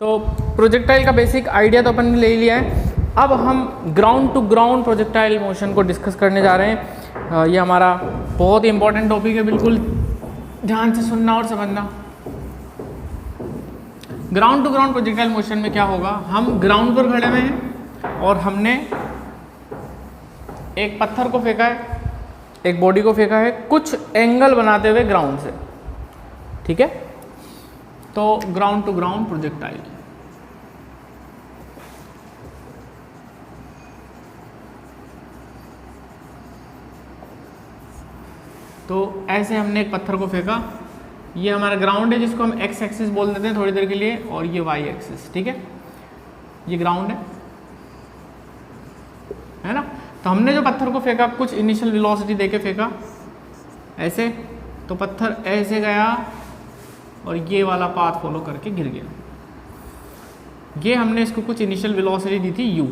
तो प्रोजेक्टाइल का basic idea तो अपन ने ले लिया है। अब हम ground to ground projectile motion को डिस्कस करने जा रहे हैं। ये हमारा बहुत ही इंपॉर्टेंट टॉपिक है, बिल्कुल ध्यान से सुनना और समझना। Ground to ground projectile motion में क्या होगा, हम ग्राउंड पर खड़े हुए हैं और हमने एक पत्थर को फेंका है, एक बॉडी को फेंका है कुछ एंगल बनाते हुए ग्राउंड से, ठीक है। तो ग्राउंड टू ग्राउंड प्रोजेक्टाइल, तो ऐसे हमने एक पत्थर को फेंका, ये हमारा ग्राउंड है जिसको हम एक्स एक्सिस बोल देते हैं थोड़ी देर के लिए, और ये वाई एक्सिस, ठीक है। ये ग्राउंड है ना। तो हमने जो पत्थर को फेंका, कुछ इनिशियल वेलोसिटी देके फेंका ऐसे, तो पत्थर ऐसे गया और ये वाला पाथ फॉलो करके गिर गया। ये हमने इसको कुछ इनिशियल वेलोसिटी दी थी u,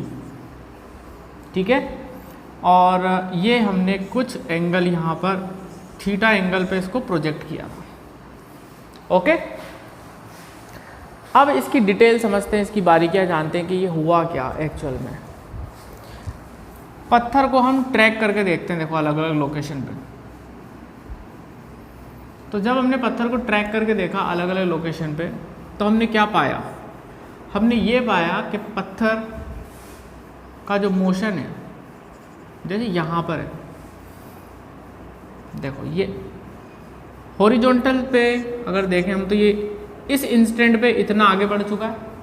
ठीक है। और ये हमने कुछ एंगल यहाँ पर थीटा एंगल पे इसको प्रोजेक्ट किया था, ओके। अब इसकी डिटेल समझते हैं, इसकी बारीकियाँ जानते हैं कि ये हुआ क्या एक्चुअल में। पत्थर को हम ट्रैक करके देखते हैं, देखो अलग अलग लोकेशन पे। तो जब हमने पत्थर को ट्रैक करके देखा अलग अलग लोकेशन पे, तो हमने क्या पाया, हमने ये पाया कि पत्थर का जो मोशन है, जैसे यहाँ पर है, देखो ये हॉरिजॉन्टल पे अगर देखें हम, तो ये इस इंस्टेंट पे इतना आगे बढ़ चुका है।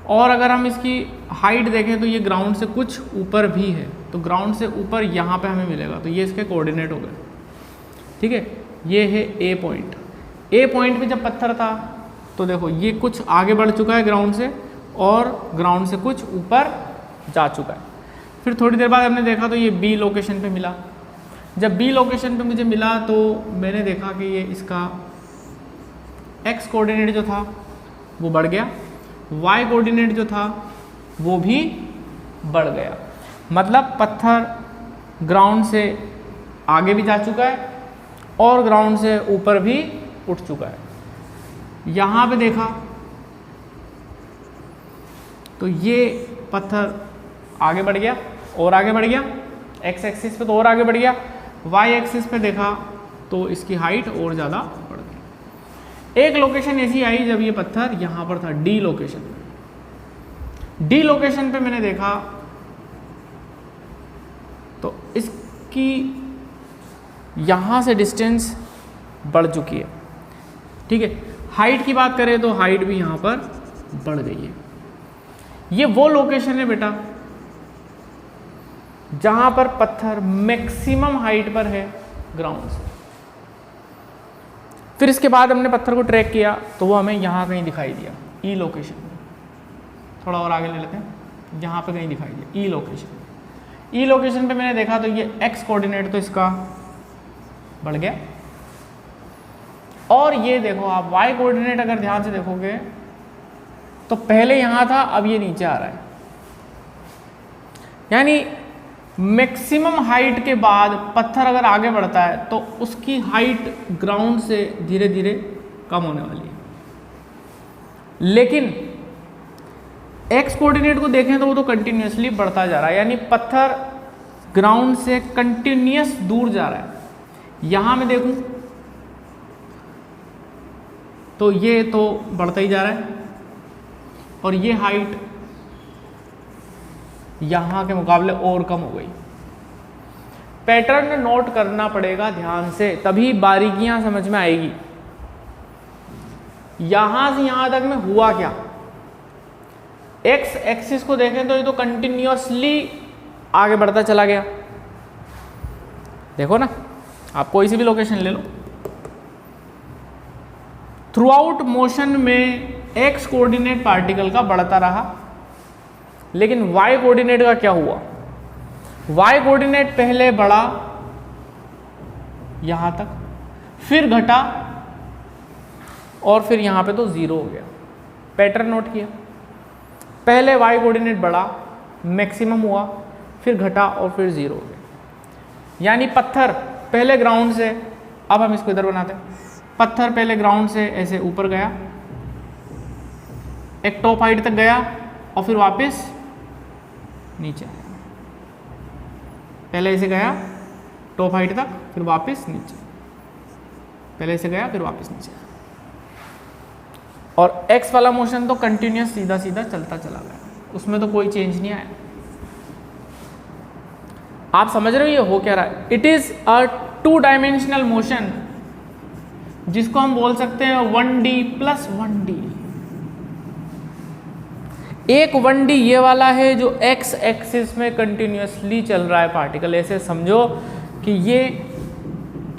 और अगर हम इसकी हाइट देखें तो ये ग्राउंड से कुछ ऊपर भी है, तो ग्राउंड से ऊपर यहाँ पे हमें मिलेगा, तो ये इसके कोऑर्डिनेट हो गए, ठीक है। ये है ए पॉइंट। ए पॉइंट पे जब पत्थर था तो देखो ये कुछ आगे बढ़ चुका है ग्राउंड से, और ग्राउंड से कुछ ऊपर जा चुका है। फिर थोड़ी देर बाद हमने देखा तो ये बी लोकेशन पे मिला। जब बी लोकेशन पे मुझे मिला तो मैंने देखा कि ये इसका एक्स कोऑर्डिनेट जो था वो बढ़ गया, वाई कोऑर्डिनेट जो था वो भी बढ़ गया। मतलब पत्थर ग्राउंड से आगे भी जा चुका है और ग्राउंड से ऊपर भी उठ चुका है। यहाँ पे देखा तो ये पत्थर आगे बढ़ गया और आगे बढ़ गया, एक्स एक्सिस पे तो और आगे बढ़ गया, वाई एक्सिस पे देखा तो इसकी हाइट और ज़्यादा बढ़ गई। एक लोकेशन ऐसी आई जब ये पत्थर यहाँ पर था, डी लोकेशन पे। डी लोकेशन पे मैंने देखा तो इसकी यहाँ से डिस्टेंस बढ़ चुकी है, ठीक है। हाइट की बात करें तो हाइट भी यहाँ पर बढ़ गई है। ये वो लोकेशन है बेटा जहाँ पर पत्थर मैक्सिमम हाइट पर है ग्राउंड से। फिर इसके बाद हमने पत्थर को ट्रैक किया तो वो हमें यहाँ कहीं दिखाई दिया, ई लोकेशन में। थोड़ा और आगे ले लेते हैं, यहाँ पे कहीं दिखाई दिया ई लोकेशन। ई लोकेशन पे मैंने देखा तो ये एक्स कोऑर्डिनेट तो इसका बढ़ गया, और ये देखो आप वाई कोऑर्डिनेट अगर ध्यान से देखोगे तो पहले यहाँ था, अब ये नीचे आ रहा है। यानी मैक्सिमम हाइट के बाद पत्थर अगर आगे बढ़ता है तो उसकी हाइट ग्राउंड से धीरे धीरे कम होने वाली है। लेकिन एक्स कोऑर्डिनेट को देखें तो वो तो कंटिन्यूसली बढ़ता जा रहा है, यानी पत्थर ग्राउंड से कंटिन्यूस दूर जा रहा है। यहाँ मैं देखूं तो ये तो बढ़ता ही जा रहा है, और ये हाइट यहाँ के मुकाबले और कम हो गई। पैटर्न नोट करना पड़ेगा ध्यान से, तभी बारीकियां समझ में आएगी। यहां से यहां तक में हुआ क्या, एक्स एक्सिस को देखें तो ये तो कंटिन्यूअसली आगे बढ़ता चला गया। देखो ना, आप कोई सी भी लोकेशन ले लो, थ्रू आउट मोशन में एक्स कोऑर्डिनेट पार्टिकल का बढ़ता रहा, लेकिन वाई कोऑर्डिनेट का क्या हुआ, वाई कोऑर्डिनेट पहले बढ़ा यहां तक, फिर घटा, और फिर यहां पे तो जीरो हो गया। पैटर्न नोट किया, पहले वाई कोऑर्डिनेट बढ़ा, मैक्सिमम हुआ, फिर घटा और फिर जीरो हो गया। यानी पत्थर पहले ग्राउंड से, अब हम इसको इधर बनाते हैं, पत्थर पहले ग्राउंड से ऐसे ऊपर गया, एक टॉप हाइट तक गया और फिर वापस नीचे आया। पहले ऐसे गया टॉप हाइट तक, फिर वापस नीचे, पहले ऐसे गया फिर वापस नीचे। और एक्स वाला मोशन तो कंटिन्यूस सीधा सीधा चलता चला गया, उसमें तो कोई चेंज नहीं आया। आप समझ रहे हो ये हो क्या रहा है? It is a 2 dimensional motion, जिसको हम बोल सकते हैं 1D प्लस 1D। एक 1D ये वाला है जो एक्स एक्सिस में कंटिन्यूसली चल रहा है पार्टिकल। ऐसे समझो कि ये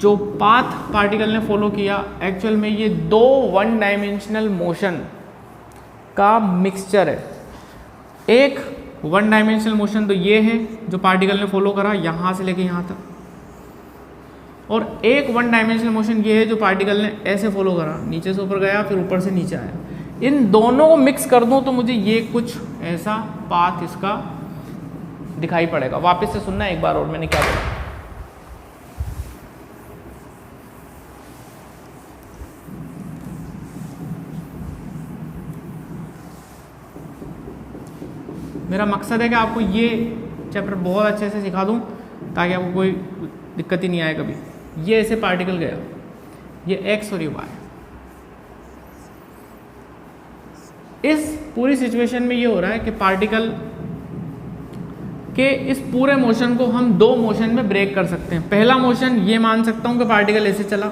जो पाथ पार्टिकल ने फॉलो किया, एक्चुअल में ये 2 1 डायमेंशनल मोशन का मिक्सचर है। एक 1 डायमेंशनल मोशन तो ये है जो पार्टिकल ने फॉलो करा यहाँ से लेके यहाँ तक, और एक 1 डायमेंशनल मोशन ये है जो पार्टिकल ने ऐसे फॉलो करा, नीचे से ऊपर गया फिर ऊपर से नीचे आया। इन दोनों को मिक्स कर दूं तो मुझे ये कुछ ऐसा पाथ इसका दिखाई पड़ेगा। वापस से सुनना एक बार और मैंने क्या बोला। मेरा मकसद है कि आपको ये चैप्टर बहुत अच्छे से सिखा दूं ताकि आपको कोई दिक्कत ही नहीं आए कभी। ये ऐसे पार्टिकल गया, ये एक्स और ये वाई। इस पूरी सिचुएशन में ये हो रहा है कि पार्टिकल के इस पूरे मोशन को हम 2 मोशन में ब्रेक कर सकते हैं। पहला मोशन ये मान सकता हूं कि पार्टिकल ऐसे चला,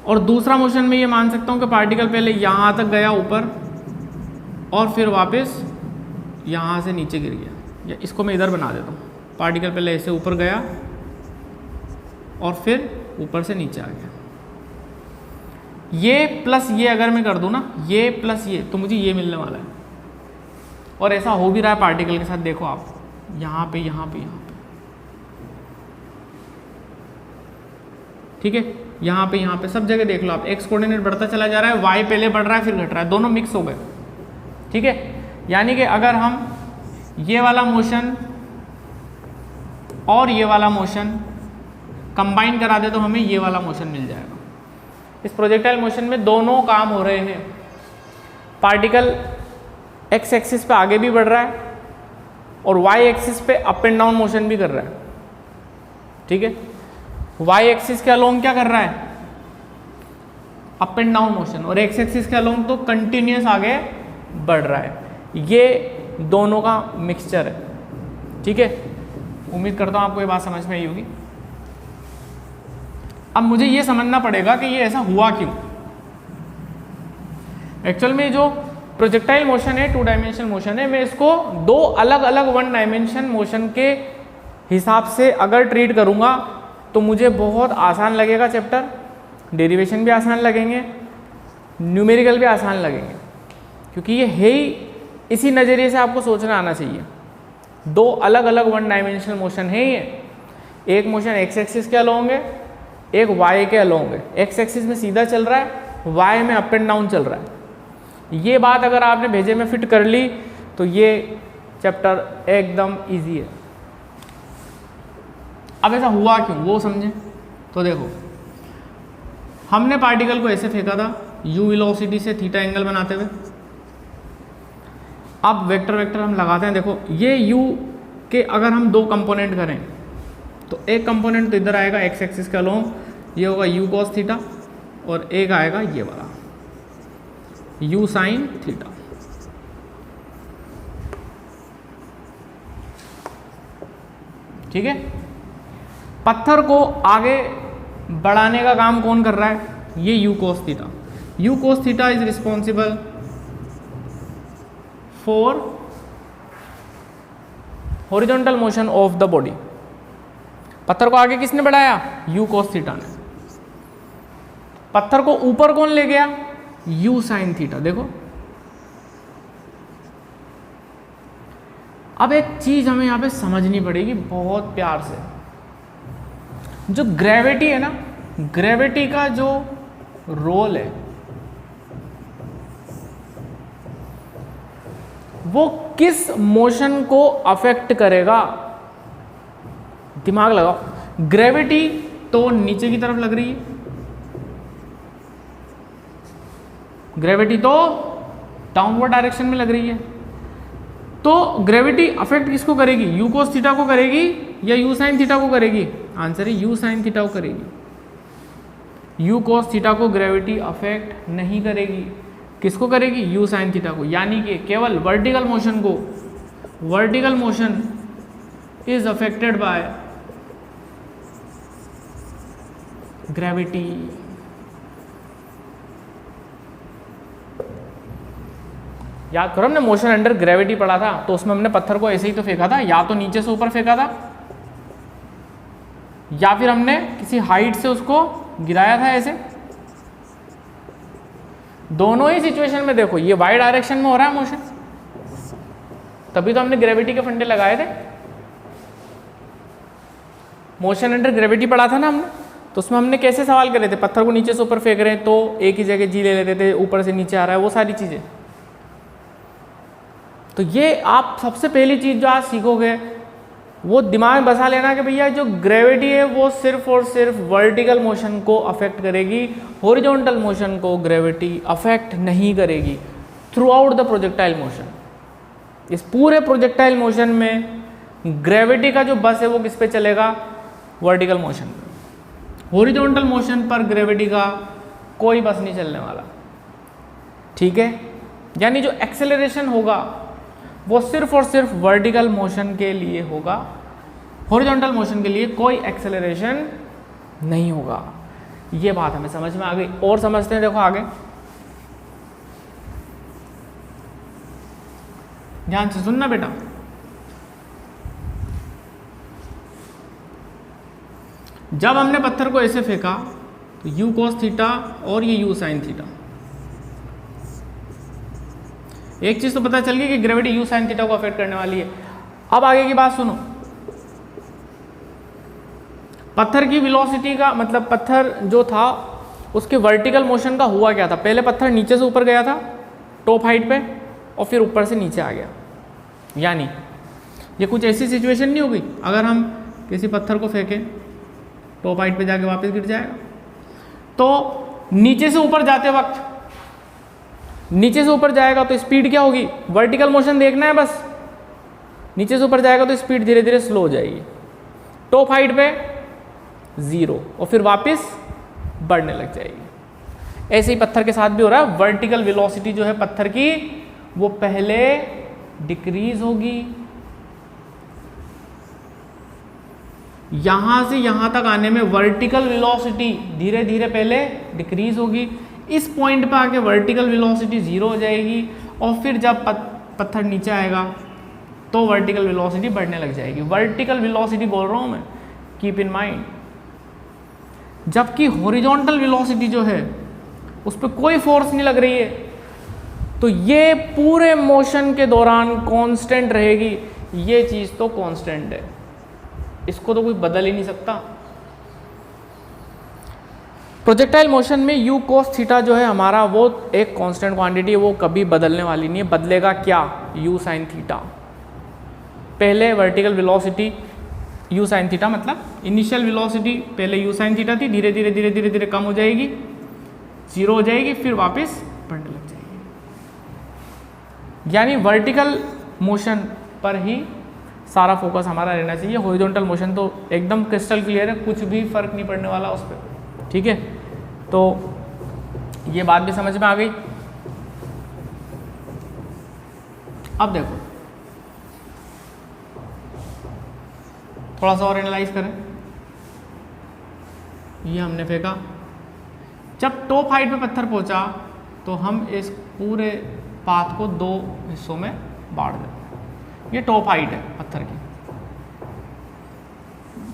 और दूसरा मोशन में ये मान सकता हूं कि पार्टिकल पहले यहां तक गया ऊपर और फिर वापस यहाँ से नीचे गिर गया। या इसको मैं इधर बना देता हूँ, पार्टिकल पहले ऐसे ऊपर गया और फिर ऊपर से नीचे आ गया। ये प्लस ये अगर मैं कर दूँ ना, ये प्लस ये, तो मुझे ये मिलने वाला है। और ऐसा हो भी रहा है पार्टिकल के साथ, देखो आप यहाँ पे यहाँ पे यहाँ पे, ठीक है, यहाँ पे सब जगह देख लो आप। एक्स कोऑर्डिनेट बढ़ता चला जा रहा है, वाई पहले बढ़ रहा है फिर घट रहा है, दोनों मिक्स हो गए, ठीक है। यानी कि अगर हम ये वाला मोशन और ये वाला मोशन कंबाइन करा दे तो हमें ये वाला मोशन मिल जाएगा। इस प्रोजेक्टाइल मोशन में दोनों काम हो रहे हैं। पार्टिकल एक्स एक्सिस पे आगे भी बढ़ रहा है और वाई एक्सिस पे अप एंड डाउन मोशन भी कर रहा है, ठीक है। वाई एक्सिस के अलोंग क्या कर रहा है? अप एंड डाउन मोशन, और एक्स एक्सिस के अलोंग तो कंटिन्यूस आगे बढ़ रहा है। ये दोनों का मिक्सचर है, ठीक है। उम्मीद करता हूँ आपको ये बात समझ में आई होगी। अब मुझे ये समझना पड़ेगा कि ये ऐसा हुआ क्यों। एक्चुअल में जो प्रोजेक्टाइल मोशन है 2 डायमेंशनल मोशन है, मैं इसको 2 अलग अलग 1 डायमेंशन मोशन के हिसाब से अगर ट्रीट करूँगा तो मुझे बहुत आसान लगेगा चैप्टर। डेरिवेशन भी आसान लगेंगे, न्यूमेरिकल भी आसान लगेंगे, क्योंकि ये है ही इसी नज़रिए से आपको सोचना आना चाहिए। 2 अलग अलग 1 डायमेंशनल मोशन है ये। एक मोशन एक्स एक्सिस के अलोंग है, एक वाई के अलोंग है। एक्स एक्सिस में सीधा चल रहा है, वाई में अप एंड डाउन चल रहा है। ये बात अगर आपने भेजे में फिट कर ली तो ये चैप्टर एकदम इजी है। अब ऐसा हुआ क्यों वो समझें तो देखो, हमने पार्टिकल को ऐसे फेंका था u वेलोसिटी से थीटा एंगल बनाते हुए। अब वेक्टर वेक्टर हम लगाते हैं। देखो ये u के अगर हम 2 कंपोनेंट करें तो एक कंपोनेंट तो इधर आएगा एक्स एक्सिस का अलोंग, ये होगा u cos थीटा, और एक आएगा ये वाला u sin थीटा। ठीक है, पत्थर को आगे बढ़ाने का काम कौन कर रहा है? ये u cos theta. u cos theta is responsible for horizontal motion of the body. पत्थर को आगे किसने बढ़ाया? u cos थीटा ने। पत्थर को ऊपर कौन ले गया? u sin theta. देखो अब एक चीज हमें यहां पे समझनी पड़ेगी बहुत प्यार से। जो ग्रेविटी है ना, ग्रेविटी का जो रोल है वो किस मोशन को अफेक्ट करेगा? दिमाग लगाओ। ग्रेविटी तो नीचे की तरफ लग रही है, ग्रेविटी तो डाउनवर्ड डायरेक्शन में लग रही है। तो ग्रेविटी अफेक्ट किसको करेगी, यू कोस थीटा को करेगी या यू साइन थीटा को करेगी? आंसर है यू साइन थीटा को करेगी। यू कोस थीटा को ग्रेविटी अफेक्ट नहीं करेगी, किसको करेगी? यू साइन थीटा को। यानी कि केवल वर्टिकल मोशन को, vertical motion is affected by gravity. याद करो हमने मोशन अंडर ग्रेविटी पढ़ा था, तो उसमें हमने पत्थर को ऐसे ही तो फेंका था, या तो नीचे से ऊपर फेंका था या फिर हमने किसी हाइट से उसको गिराया था ऐसे। दोनों ही सिचुएशन में देखो ये वाई डायरेक्शन में हो रहा है मोशन, तभी तो हमने ग्रेविटी के फंडे लगाए थे। मोशन अंडर ग्रेविटी पढ़ा था ना हमने, तो उसमें हमने कैसे सवाल करे थे, पत्थर को नीचे से ऊपर फेंक रहे हैं तो एक ही जगह जी ले लेते थे, ऊपर से नीचे आ रहा है, वो सारी चीजें। तो ये आप सबसे पहली चीज जो आज सीखोगे वो दिमाग में बसा लेना कि भैया जो ग्रेविटी है वो सिर्फ और सिर्फ वर्टिकल मोशन को अफेक्ट करेगी, हॉरिजॉन्टल मोशन को ग्रेविटी अफेक्ट नहीं करेगी through out the projectile motion. इस पूरे प्रोजेक्टाइल मोशन में ग्रेविटी का जो बस है वो किस पे चलेगा? वर्टिकल मोशन पे। हॉरिजॉन्टल मोशन पर ग्रेविटी का कोई बस नहीं चलने वाला, ठीक है? यानी जो एक्सेलरेशन होगा वो सिर्फ और सिर्फ वर्टिकल मोशन के लिए होगा, हॉरिजॉन्टल मोशन के लिए कोई एक्सेलरेशन नहीं होगा। ये बात हमें समझ में आ गई। और समझते हैं, देखो आगे ध्यान से सुनना बेटा। जब हमने पत्थर को ऐसे फेंका तो यू कोस थीटा और ये यू साइन थीटा, एक चीज तो पता चल गई कि ग्रेविटी यू साइन थीटा को अफेक्ट करने वाली है। अब आगे की बात सुनो, पत्थर की वेलोसिटी का मतलब पत्थर जो था उसके वर्टिकल मोशन का हुआ क्या था? पहले पत्थर नीचे से ऊपर गया था टॉप हाइट पे और फिर ऊपर से नीचे आ गया। यानी ये कुछ ऐसी सिचुएशन नहीं होगी अगर हम किसी पत्थर को फेंकें टॉप हाइट पे जाके वापस गिर जाएगा। तो नीचे से ऊपर जाते वक्त, नीचे से ऊपर जाएगा तो स्पीड क्या होगी? वर्टिकल मोशन देखना है बस। नीचे से ऊपर जाएगा तो स्पीड धीरे धीरे स्लो हो जाएगी, टॉप हाइट पे 0 और फिर वापस बढ़ने लग जाएगी। ऐसे ही पत्थर के साथ भी हो रहा है। वर्टिकल वेलोसिटी जो है पत्थर की वो पहले डिक्रीज होगी, यहां से यहां तक आने में वर्टिकल वेलोसिटी धीरे धीरे पहले डिक्रीज होगी। इस पॉइंट पे आके वर्टिकल वेलोसिटी 0 हो जाएगी और फिर जब पत्थर नीचे आएगा तो वर्टिकल वेलोसिटी बढ़ने लग जाएगी। वर्टिकल वेलोसिटी बोल रहा हूं मैं, कीप इन माइंड। जबकि हॉरिजॉन्टल वेलोसिटी जो है उस पर कोई फोर्स नहीं लग रही है, तो ये पूरे मोशन के दौरान कांस्टेंट रहेगी। ये चीज तो कांस्टेंट है, इसको तो कोई बदल ही नहीं सकता। प्रोजेक्टाइल मोशन में यू कोस थीटा जो है हमारा वो एक कांस्टेंट क्वांटिटी है, वो कभी बदलने वाली नहीं है। बदलेगा क्या? U sine theta. पहले vertical velocity u sine theta मतलब इनिशियल वेलोसिटी पहले यू साइन थीटा थी, धीरे धीरे धीरे धीरे धीरे कम हो जाएगी, 0 हो जाएगी, फिर वापस बढ़ने लग जाएगी। यानी वर्टिकल मोशन पर ही सारा फोकस हमारा रहना चाहिए। हॉरिजॉन्टल मोशन तो एकदम क्रिस्टल क्लियर है, कुछ भी फर्क नहीं पड़ने वाला उस पर, ठीक है? तो ये बात भी समझ में आ गई। अब देखो थोड़ा सा और एनालाइज करें। ये हमने फेंका, जब टॉप हाइट पे पत्थर पहुंचा तो हम इस पूरे पाथ को 2 हिस्सों में बांट देते हैं। ये टॉप हाइट है पत्थर की,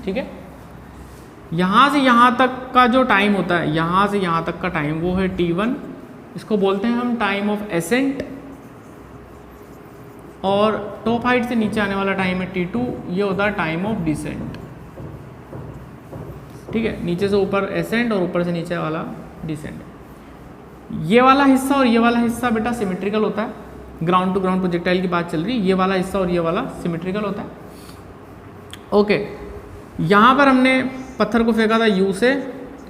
ठीक है? यहाँ से यहाँ तक का जो टाइम होता है, यहाँ से यहाँ तक का टाइम वो है t1, इसको बोलते हैं हम टाइम ऑफ एसेंट। और टॉप हाइट से नीचे आने वाला टाइम है t2, ये होता है टाइम ऑफ डिसेंट, ठीक है? नीचे से ऊपर एसेंट और ऊपर से नीचे वाला डिसेंट। ये वाला हिस्सा और ये वाला हिस्सा बेटा सिमेट्रिकल होता है। ग्राउंड टू ग्राउंड प्रोजेक्टाइल की बात चल रही है, ये वाला हिस्सा और ये वाला सिमेट्रिकल होता है, ओके? यहाँ पर हमने पत्थर को फेंका था u से,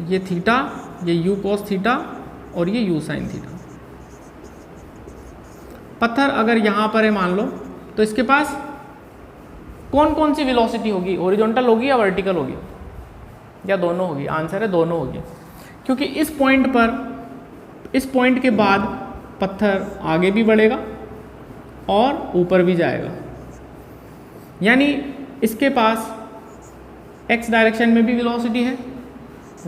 ये थीटा, ये u कोस थीटा और ये u साइन थीटा, पत्थर अगर यहाँ पर है मान लो, तो इसके पास कौन कौन सी वेलोसिटी होगी, हॉरिजॉन्टल होगी या वर्टिकल होगी, या दोनों होगी? आंसर है दोनों होगी, क्योंकि इस पॉइंट पर, इस पॉइंट के बाद पत्थर आगे भी बढ़ेगा और ऊपर भी जाएगा, यानी इसके पास x डायरेक्शन में भी वेलोसिटी है,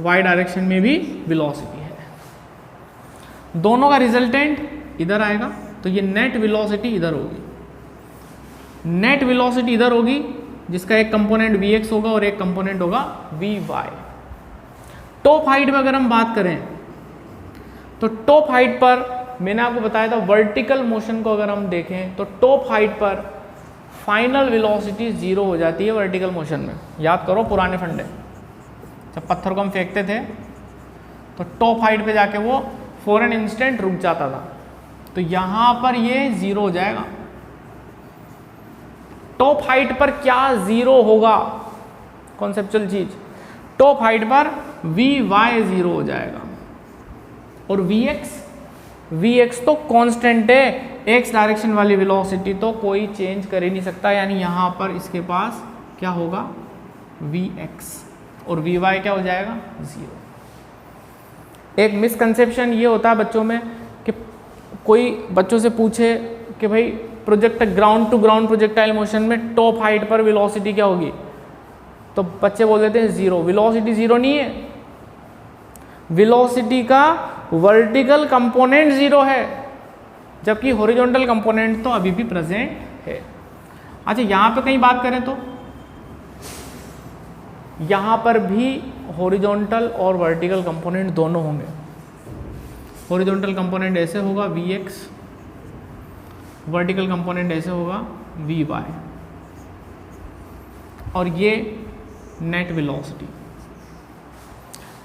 y डायरेक्शन में भी वेलोसिटी है, दोनों का रिजल्टेंट इधर आएगा, तो ये नेट वेलोसिटी इधर होगी, नेट वेलोसिटी इधर होगी, जिसका एक कंपोनेंट vx होगा और एक कंपोनेंट होगा vy। टॉप हाइट में अगर हम बात करें तो टॉप हाइट पर मैंने आपको बताया था वर्टिकल मोशन को अगर हम देखें तो टॉप हाइट पर फाइनल वेलोसिटी 0 हो जाती है वर्टिकल मोशन में। याद करो पुराने फंडे, जब पत्थर को हम फेंकते थे तो टॉप हाइट पे जाके वो फॉर एन इंस्टेंट रुक जाता था, तो यहाँ पर ये 0 हो जाएगा। टॉप हाइट पर क्या 0 होगा, कॉन्सेप्चुअल चीज, टॉप हाइट पर Vy 0 हो जाएगा और Vx तो कांस्टेंट है, x डायरेक्शन वाली वेलोसिटी तो कोई चेंज कर ही नहीं सकता, यानी यहाँ पर इसके पास क्या होगा Vx और Vy क्या हो जाएगा 0। एक मिसकंसेप्शन ये होता है बच्चों में कि कोई बच्चों से पूछे कि भाई ground to ground projectile motion में टॉप हाइट पर वेलोसिटी क्या होगी, तो बच्चे बोल देते हैं 0। वेलोसिटी 0 नहीं है, वेलोसिटी का वर्टिकल कंपोनेंट 0 है, जबकि हॉरिजॉन्टल कंपोनेंट तो अभी भी प्रेजेंट है। अच्छा, यहाँ पे कहीं बात करें तो यहाँ पर भी हॉरिजॉन्टल और वर्टिकल कंपोनेंट दोनों होंगे। हॉरिजॉन्टल कंपोनेंट ऐसे होगा Vx, वर्टिकल कंपोनेंट ऐसे होगा Vy, और ये नेट वेलोसिटी।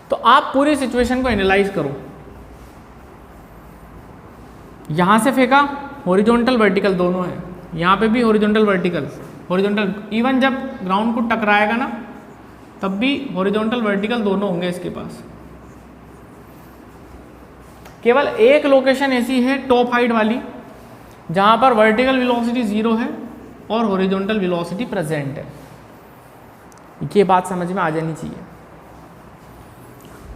तो आप पूरी सिचुएशन को एनालाइज करो, यहाँ से फेंका हॉरिजॉन्टल वर्टिकल दोनों है, यहाँ पे भी हॉरिजॉन्टल वर्टिकल, हॉरिजॉन्टल इवन जब ग्राउंड को टकराएगा ना तब भी हॉरिजॉन्टल वर्टिकल दोनों होंगे इसके पास। केवल एक लोकेशन ऐसी है टॉप हाइट वाली जहाँ पर वर्टिकल वेलोसिटी 0 है और हॉरिजॉन्टल वेलोसिटी प्रेजेंट है। ये बात समझ में आ जानी चाहिए,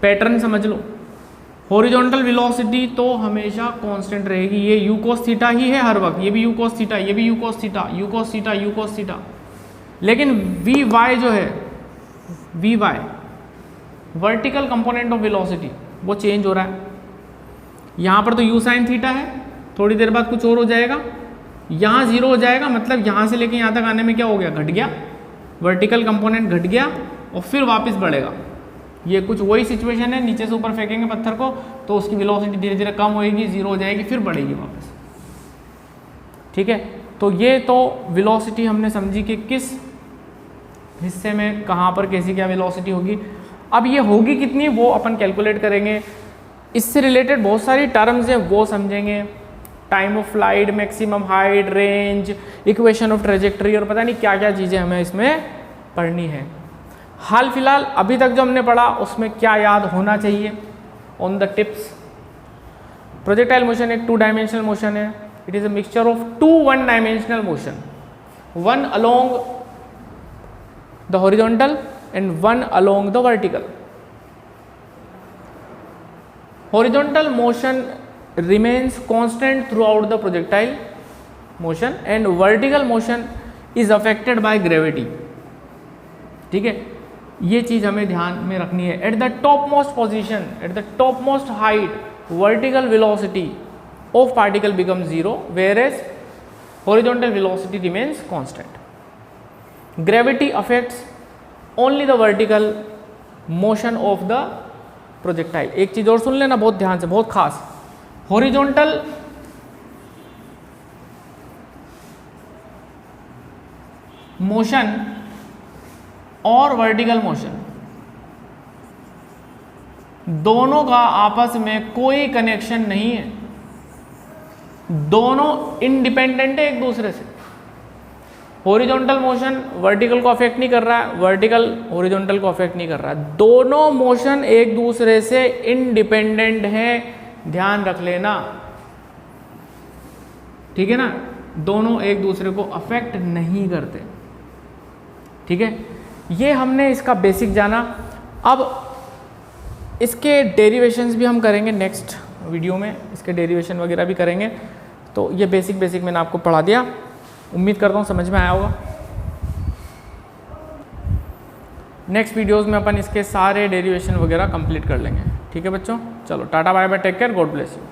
पैटर्न समझ लो। हॉरिजॉन्टल वेलोसिटी तो हमेशा कांस्टेंट रहेगी, ये u cos थीटा ही है हर वक्त, ये भी u cos थीटा, ये भी u cos theta, u cos theta, u cos theta. लेकिन Vy जो है, Vy vertical component of velocity वो चेंज हो रहा है। यहाँ पर तो u sin थीटा है, थोड़ी देर बाद कुछ और हो जाएगा, यहाँ 0 हो जाएगा, मतलब यहाँ से लेके यहाँ तक आने में क्या हो गया, घट गया, वर्टिकल कंपोनेंट घट गया और फिर वापस बढ़ेगा। ये कुछ वही सिचुएशन है, नीचे से ऊपर फेंकेंगे पत्थर को तो उसकी वेलोसिटी धीरे धीरे कम होएगी, 0 हो जाएगी, फिर बढ़ेगी वापस। ठीक है, तो ये तो वेलोसिटी हमने समझी कि किस हिस्से में कहाँ पर कैसी क्या वेलोसिटी होगी। अब ये होगी कितनी वो अपन कैलकुलेट करेंगे, इससे रिलेटेड बहुत सारी टर्म्स हैं वो समझेंगे, time of flight, maximum height, range, equation of trajectory और पता नहीं क्या क्या चीज़ें हमें इसमें पढ़नी है। हाल फिलहाल अभी तक जो हमने पढ़ा उसमें क्या याद होना चाहिए on the tips. Projectile motion एक 2 डायमेंशनल मोशन है, it is a mixture of 2 1 dimensional motion, one along the horizontal and one along the vertical. Horizontal motion remains constant throughout the projectile motion and vertical motion is affected by gravity। ठीक है, ये चीज हमें ध्यान में रखनी है। At the top most position, at the top most height, vertical velocity of particle become 0 whereas horizontal velocity remains constant। gravity affects only the vertical motion of the projectile। एक चीज और सुन लेना बहुत ध्यान से, बहुत खास, हॉरिजॉन्टल मोशन और वर्टिकल मोशन दोनों का आपस में कोई कनेक्शन नहीं है, दोनों इंडिपेंडेंट है एक दूसरे से। हॉरिजॉन्टल मोशन वर्टिकल को अफेक्ट नहीं कर रहा है, वर्टिकल हॉरिजॉन्टल को अफेक्ट नहीं कर रहा है, दोनों मोशन एक दूसरे से इंडिपेंडेंट है, ध्यान रख लेना। ठीक है ना, दोनों एक दूसरे को अफेक्ट नहीं करते। ठीक है, ये हमने इसका बेसिक जाना। अब इसके डेरिवेशंस भी हम करेंगे नेक्स्ट वीडियो में, इसके डेरिवेशन वगैरह भी करेंगे। तो ये बेसिक मैंने आपको पढ़ा दिया, उम्मीद करता हूँ समझ में आया होगा। नेक्स्ट वीडियोस में अपन इसके सारे डेरिवेशन वगैरह कंप्लीट कर लेंगे। ठीक है बच्चों, चलो tata bye bye, take care, God bless you.